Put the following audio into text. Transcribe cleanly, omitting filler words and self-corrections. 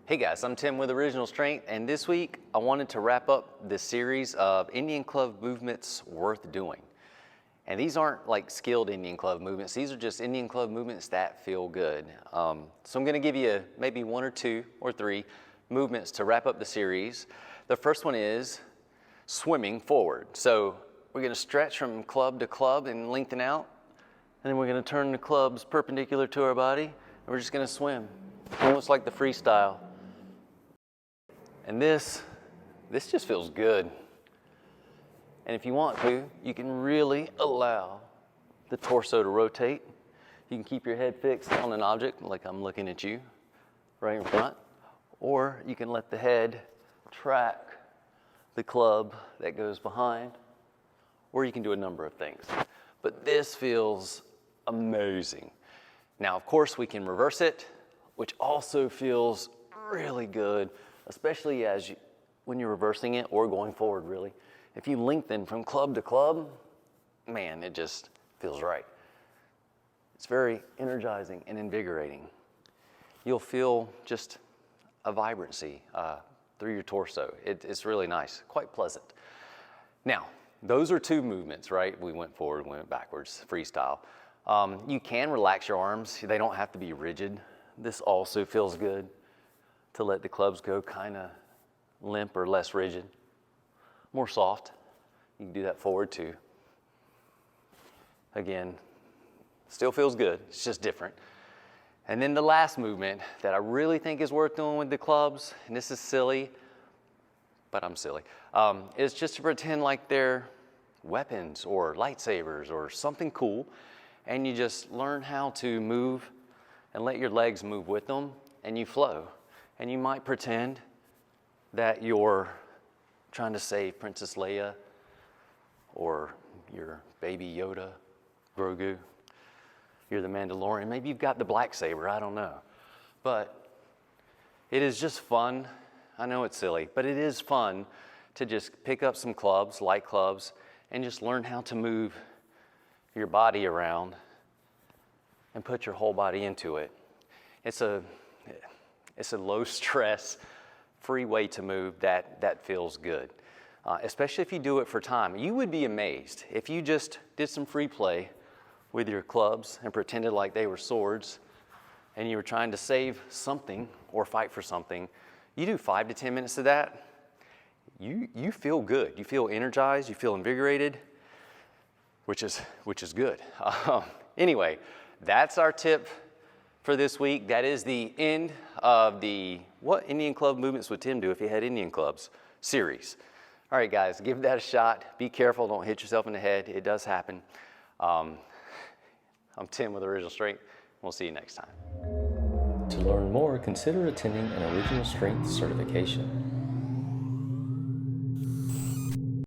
Hey guys, I'm Tim with Original Strength, and this week I wanted to wrap up this series of Indian club movements worth doing. And these aren't like skilled Indian club movements, these are just Indian club movements that feel good. So I'm gonna give you maybe one or two or three movements to wrap up the series. The first one is swimming forward. So we're gonna stretch from club to club and lengthen out, and then we're gonna turn the clubs perpendicular to our body, and we're just gonna swim, almost like the freestyle. And this just feels good. And if you want to, you can really allow the torso to rotate. You can keep your head fixed on an object, like I'm looking at you, right in front. Or you can let the head track the club that goes behind. Or you can do a number of things. But this feels amazing. Now, of course, we can reverse it, which also feels really good, especially when you're reversing it or going forward, really. If you lengthen from club to club, man, it just feels right. It's very energizing and invigorating. You'll feel just a vibrancy through your torso. It's really nice, quite pleasant. Now, those are two movements, right? We went forward, we went backwards, freestyle. You can relax your arms. They don't have to be rigid. This also feels good to let the clubs go kind of limp or less rigid, more soft. You can do that forward too. Again, still feels good, it's just different. And then the last movement that I really think is worth doing with the clubs, and this is silly, but I'm silly, is just to pretend like they're weapons or lightsabers or something cool, and you just learn how to move and let your legs move with them, and you flow. And you might pretend that you're trying to save Princess Leia or your baby Yoda, Grogu. You're the Mandalorian. Maybe you've got the black saber, I don't know. But it is just fun. I know it's silly, but it is fun to just pick up some clubs, light clubs, and just learn how to move your body around and put your whole body into it. It's a low stress, free way to move that feels good. Especially if you do it for time. You would be amazed if you just did some free play with your clubs and pretended like they were swords and you were trying to save something or fight for something. You do 5 to 10 minutes of that, you feel good. You feel energized, you feel invigorated, which is good. Anyway, that's our tip for this week. That is the end of the What Indian Club Movements Would Tim Do If He Had Indian Clubs series. All right, guys, give that a shot. Be careful, don't hit yourself in the head. It does happen. I'm Tim with Original Strength. We'll see you next time. To learn more, consider attending an Original Strength certification.